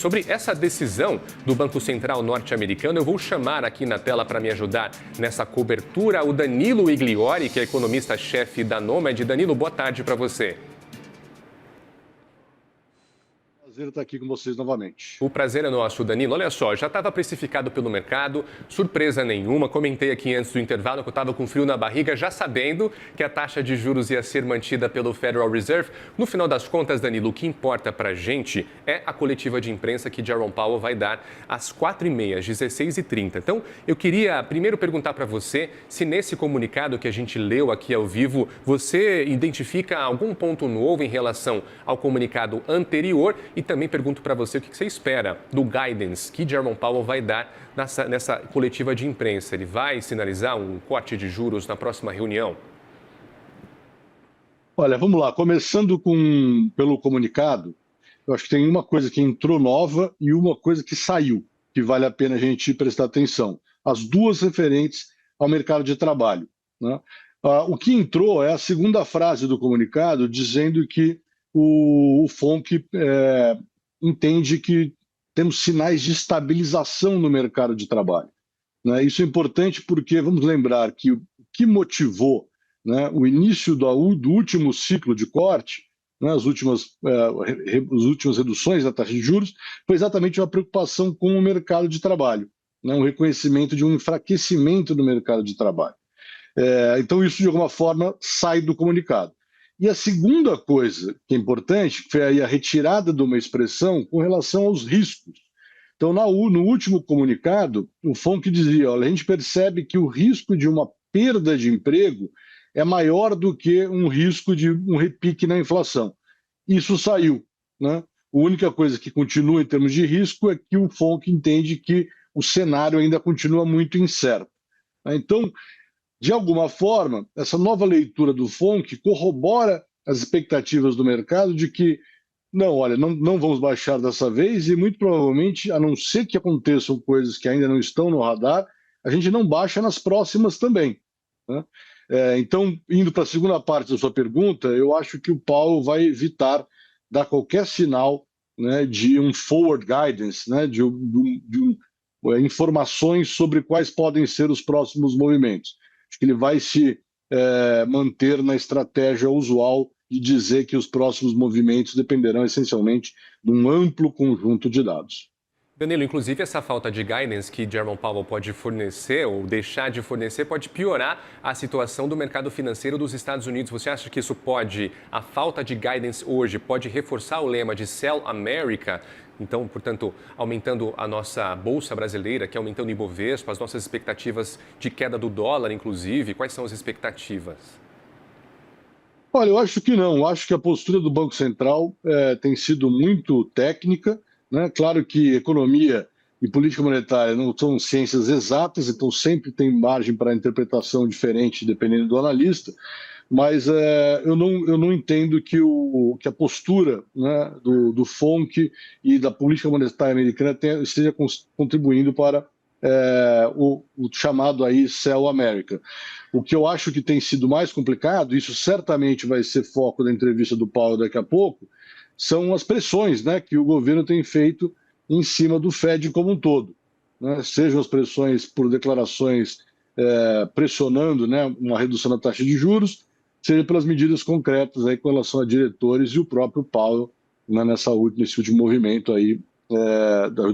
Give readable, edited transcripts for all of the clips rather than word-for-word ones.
sobre essa decisão do Banco Central norte-americano. Eu vou chamar aqui na tela para me ajudar nessa cobertura o Danilo Igliori, que é economista-chefe da Nomad. Danilo, boa tarde para você. Prazer estar aqui com vocês novamente. O prazer é nosso, Danilo. Olha só, já estava precificado pelo mercado, surpresa nenhuma. Comentei aqui antes do intervalo que eu estava com frio na barriga, já sabendo que a taxa de juros ia ser mantida pelo Federal Reserve. No final das contas, Danilo, o que importa para a gente é a coletiva de imprensa que Jerome Powell vai dar às 4h30, às 16h30. Então, eu queria primeiro perguntar para você se nesse comunicado que a gente leu aqui ao vivo, você identifica algum ponto novo em relação ao comunicado anterior. E também pergunto para você o que você espera do guidance que Jerome Powell vai dar nessa coletiva de imprensa. Ele vai sinalizar um corte de juros na próxima reunião? Olha, vamos lá. Começando pelo comunicado, eu acho que tem uma coisa que entrou nova e uma coisa que saiu, que vale a pena a gente prestar atenção. As duas referentes ao mercado de trabalho, né? O que entrou é a segunda frase do comunicado, dizendo que o FONC entende que temos sinais de estabilização no mercado de trabalho, né? Isso é importante porque vamos lembrar que o que motivou, né, o início do último ciclo de corte, né, as últimas reduções da taxa de juros, foi exatamente uma preocupação com o mercado de trabalho, né, um reconhecimento de um enfraquecimento do mercado de trabalho. Então isso, de alguma forma, sai do comunicado. E a segunda coisa que é importante foi aí a retirada de uma expressão com relação aos riscos. Então, no último comunicado, o FONC dizia, olha, a gente percebe que o risco de uma perda de emprego é maior do que um risco de um repique na inflação. Isso saiu, né? A única coisa que continua em termos de risco é que o FONC entende que o cenário ainda continua muito incerto. Então, de alguma forma, essa nova leitura do FONC corrobora as expectativas do mercado de que, não, olha, não vamos baixar dessa vez e muito provavelmente, a não ser que aconteçam coisas que ainda não estão no radar, a gente não baixa nas próximas também, né? Então, indo para a segunda parte da sua pergunta, eu acho que o Powell vai evitar dar qualquer sinal, né, de um forward guidance, né, de informações sobre quais podem ser os próximos movimentos. Acho que ele vai se manter na estratégia usual de dizer que os próximos movimentos dependerão essencialmente de um amplo conjunto de dados. Danilo, inclusive essa falta de guidance que Jerome Powell pode fornecer ou deixar de fornecer pode piorar a situação do mercado financeiro dos Estados Unidos. Você acha que isso a falta de guidance hoje pode reforçar o lema de Sell America? Então, portanto, aumentando a nossa bolsa brasileira, que é aumentando o Ibovespa, as nossas expectativas de queda do dólar, inclusive. Quais são as expectativas? Olha, eu acho que não. Eu acho que a postura do Banco Central tem sido muito técnica, né? Claro que economia e política monetária não são ciências exatas, então sempre tem margem para interpretação diferente dependendo do analista, mas eu não entendo que a postura, né, do FONC e da política monetária americana esteja contribuindo para o chamado aí Sell America. O que eu acho que tem sido mais complicado, isso certamente vai ser foco da entrevista do Powell daqui a pouco, são as pressões, né, que o governo tem feito em cima do Fed como um todo, né? Sejam as pressões por declarações pressionando, né, uma redução da taxa de juros, seja pelas medidas concretas aí com relação a diretores e o próprio Powell, né, nesse último movimento aí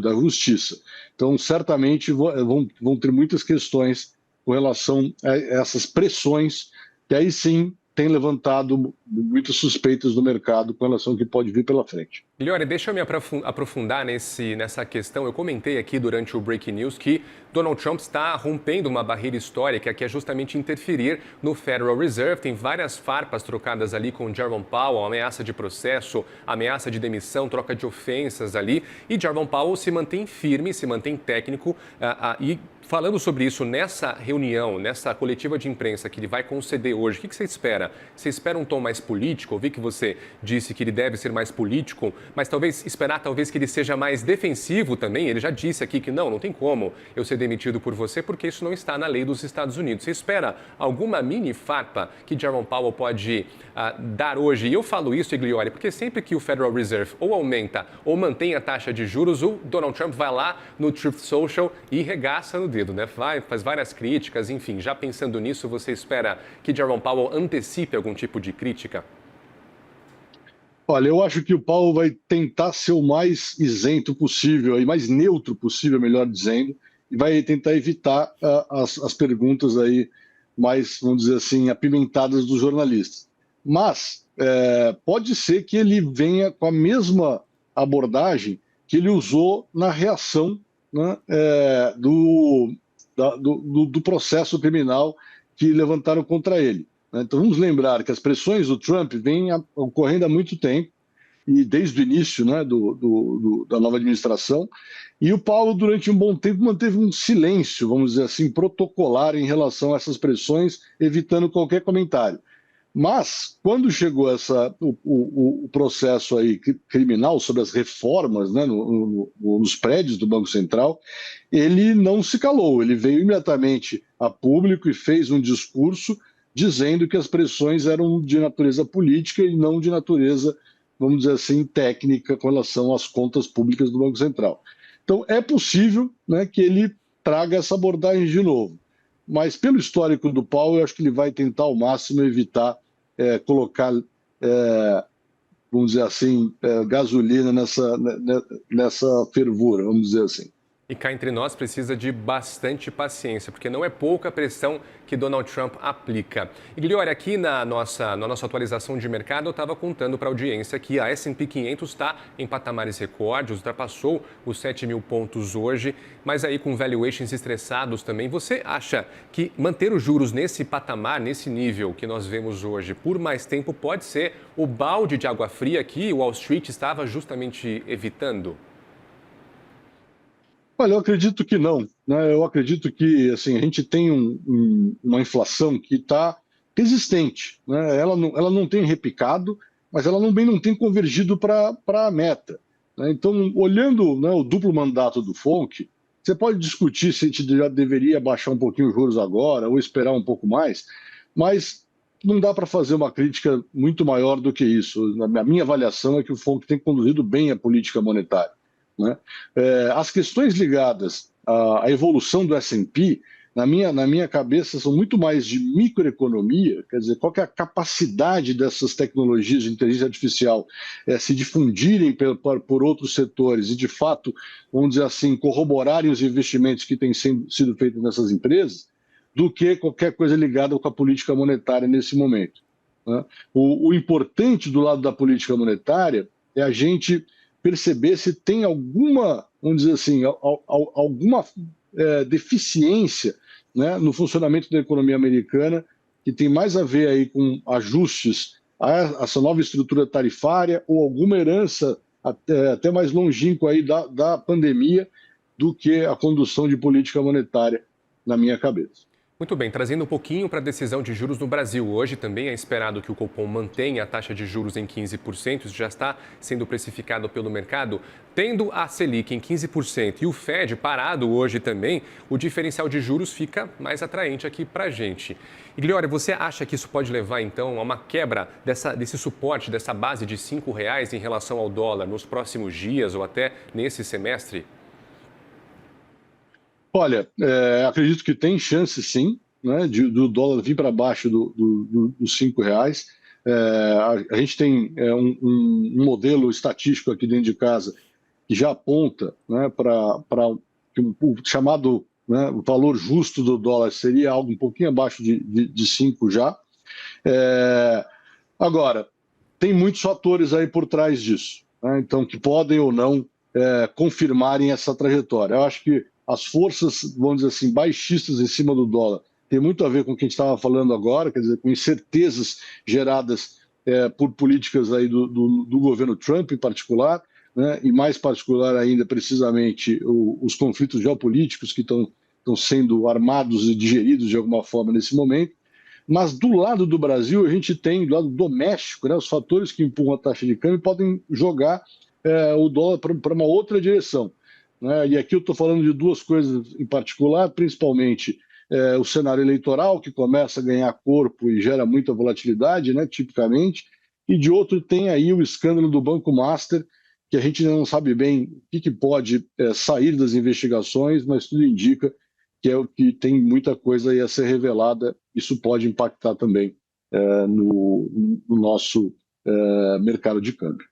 da Justiça. Então, certamente vão ter muitas questões com relação a essas pressões, que aí sim tem levantado muitas suspeitas do mercado com relação ao que pode vir pela frente. Igliori, deixa eu me aprofundar nessa questão. Eu comentei aqui durante o Breaking News que Donald Trump está rompendo uma barreira histórica que é justamente interferir no Federal Reserve. Tem várias farpas trocadas ali com Jerome Powell, ameaça de processo, ameaça de demissão, troca de ofensas ali. E Jerome Powell se mantém firme, se mantém técnico e falando sobre isso nessa reunião, nessa coletiva de imprensa que ele vai conceder hoje, o que você espera? Você espera um tom mais político? Eu vi que você disse que ele deve ser mais político mas talvez esperar talvez que ele seja mais defensivo também. Ele já disse aqui que não tem como eu ser demitido por você, porque isso não está na lei dos Estados Unidos. Você espera alguma mini farpa que Jerome Powell pode dar hoje? E eu falo isso, Igliori, porque sempre que o Federal Reserve ou aumenta ou mantém a taxa de juros, o Donald Trump vai lá no Truth Social e regaça no dedo, né? Faz várias críticas, enfim. Já pensando nisso, você espera que Jerome Powell antecipe algum tipo de crítica? Olha, eu acho que o Powell vai tentar ser o mais isento possível, e mais neutro possível, melhor dizendo, e vai tentar evitar as perguntas aí mais, vamos dizer assim, apimentadas dos jornalistas. Mas pode ser que ele venha com a mesma abordagem que ele usou na reação, né, do processo criminal que levantaram contra ele. Então vamos lembrar que as pressões do Trump vêm ocorrendo há muito tempo, e desde o início, né, da nova administração, e o Powell, durante um bom tempo, manteve um silêncio, vamos dizer assim, protocolar em relação a essas pressões, evitando qualquer comentário. Mas, quando chegou o processo aí criminal sobre as reformas, né, nos prédios do Banco Central, ele não se calou, ele veio imediatamente a público e fez um discurso dizendo que as pressões eram de natureza política e não de natureza, vamos dizer assim, técnica com relação às contas públicas do Banco Central. Então, é possível, né, que ele traga essa abordagem de novo. Mas, pelo histórico do Powell, eu acho que ele vai tentar ao máximo evitar colocar, vamos dizer assim, gasolina nessa fervura, vamos dizer assim. E cá entre nós precisa de bastante paciência, porque não é pouca pressão que Donald Trump aplica. E, Gliori, aqui na nossa atualização de mercado, eu estava contando para a audiência que a S&P 500 está em patamares recordes, ultrapassou os 7 mil pontos hoje, mas aí com valuations estressados também. Você acha que manter os juros nesse patamar, nesse nível que nós vemos hoje, por mais tempo, pode ser o balde de água fria que o Wall Street estava justamente evitando? Olha, eu acredito que não, né? Eu acredito que assim, a gente tem uma inflação que está resistente, né? Ela não tem repicado, mas ela também não tem convergido para a meta, né? Então, olhando, né, o duplo mandato do FONC, você pode discutir se a gente já deveria baixar um pouquinho os juros agora ou esperar um pouco mais, mas não dá para fazer uma crítica muito maior do que isso. A minha avaliação é que o FONC tem conduzido bem a política monetária, né? As questões ligadas à evolução do S&P, na minha cabeça, são muito mais de microeconomia, quer dizer, qual que é a capacidade dessas tecnologias de inteligência artificial se difundirem por outros setores e, de fato, vamos dizer assim, corroborarem os investimentos que têm sido feitos nessas empresas, do que qualquer coisa ligada com a política monetária nesse momento, né? O importante do lado da política monetária é a gente perceber se tem alguma, vamos dizer assim, alguma deficiência, né, no funcionamento da economia americana, que tem mais a ver aí com ajustes a essa nova estrutura tarifária ou alguma herança até mais longínqua aí da pandemia do que a condução de política monetária, na minha cabeça. Muito bem, trazendo um pouquinho para a decisão de juros no Brasil. Hoje também é esperado que o Copom mantenha a taxa de juros em 15%, isso já está sendo precificado pelo mercado. Tendo a Selic em 15% e o Fed parado hoje também, o diferencial de juros fica mais atraente aqui para a gente. E, Gliori, você acha que isso pode levar, então, a uma quebra desse suporte, dessa base de R$ 5,00 em relação ao dólar nos próximos dias ou até nesse semestre? Olha, acredito que tem chance, sim, né, do dólar vir para baixo dos R$ 5. A gente tem um modelo estatístico aqui dentro de casa que já aponta, né, para o chamado, né, o valor justo do dólar seria algo um pouquinho abaixo de 5 já. Agora, tem muitos fatores aí por trás disso, né, então, que podem ou não confirmarem essa trajetória. Eu acho que as forças, vamos dizer assim, baixistas em cima do dólar tem muito a ver com o que a gente estava falando agora, quer dizer, com incertezas geradas por políticas aí do governo Trump em particular, né, e mais particular ainda, precisamente, os conflitos geopolíticos que estão sendo armados e digeridos de alguma forma nesse momento. Mas do lado do Brasil, a gente tem, do lado doméstico, né, os fatores que empurram a taxa de câmbio podem jogar o dólar para uma outra direção, né? E aqui eu estou falando de duas coisas em particular, principalmente o cenário eleitoral, que começa a ganhar corpo e gera muita volatilidade, né, tipicamente, e de outro tem aí o escândalo do Banco Master, que a gente não sabe bem o que pode sair das investigações, mas tudo indica que é o que tem muita coisa aí a ser revelada. Isso pode impactar também no nosso mercado de câmbio.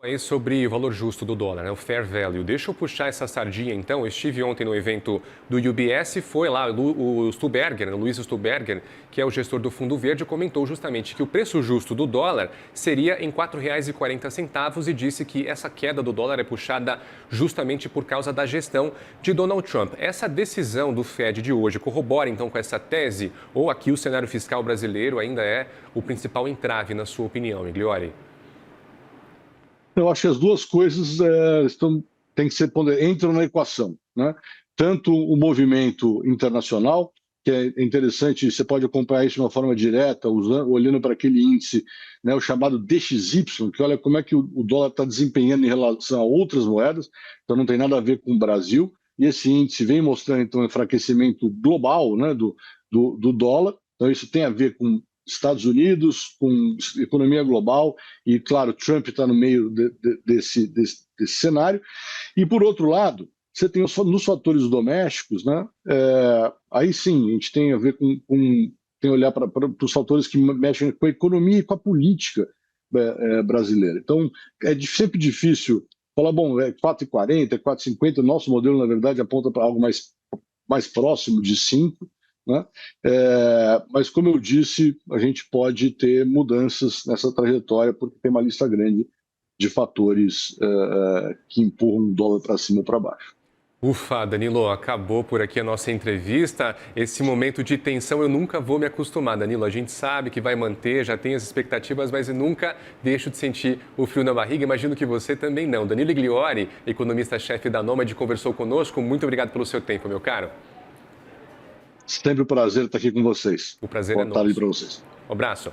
Aí sobre o valor justo do dólar, né? O fair value. Deixa eu puxar essa sardinha, então. Eu estive ontem no evento do UBS, foi lá o Stuberger, né? O Luiz Stuberger, que é o gestor do Fundo Verde, comentou justamente que o preço justo do dólar seria em R$ 4,40 e disse que essa queda do dólar é puxada justamente por causa da gestão de Donald Trump. Essa decisão do Fed de hoje corrobora, então, com essa tese? Ou aqui o cenário fiscal brasileiro ainda é o principal entrave, na sua opinião, Migliori? Eu acho que as duas coisas têm que ser entram na equação, né? Tanto o movimento internacional, que é interessante, você pode acompanhar isso de uma forma direta, olhando para aquele índice, né, o chamado DXY, que olha como é que o dólar está desempenhando em relação a outras moedas, então não tem nada a ver com o Brasil, e esse índice vem mostrando então um enfraquecimento global, né, do dólar, então isso tem a ver com Estados Unidos, com economia global, e, claro, Trump está no meio desse cenário. E, por outro lado, você tem nos fatores domésticos, né? Aí sim, a gente tem a ver tem que olhar para os fatores que mexem com a economia e com a política brasileira. Então, é sempre difícil falar, bom, é 4,40, é 4,50, o nosso modelo, na verdade, aponta para algo mais próximo de 5, né? Mas, como eu disse, a gente pode ter mudanças nessa trajetória, porque tem uma lista grande de fatores que empurram o dólar para cima ou para baixo. Ufa, Danilo, acabou por aqui a nossa entrevista. Esse momento de tensão eu nunca vou me acostumar, Danilo. A gente sabe que vai manter, já tem as expectativas, mas eu nunca deixo de sentir o frio na barriga. Imagino que você também não. Danilo Igliori, economista-chefe da Nomad, conversou conosco. Muito obrigado pelo seu tempo, meu caro. Sempre um prazer estar aqui com vocês. O prazer Boa é tarde nosso. para vocês. Um abraço.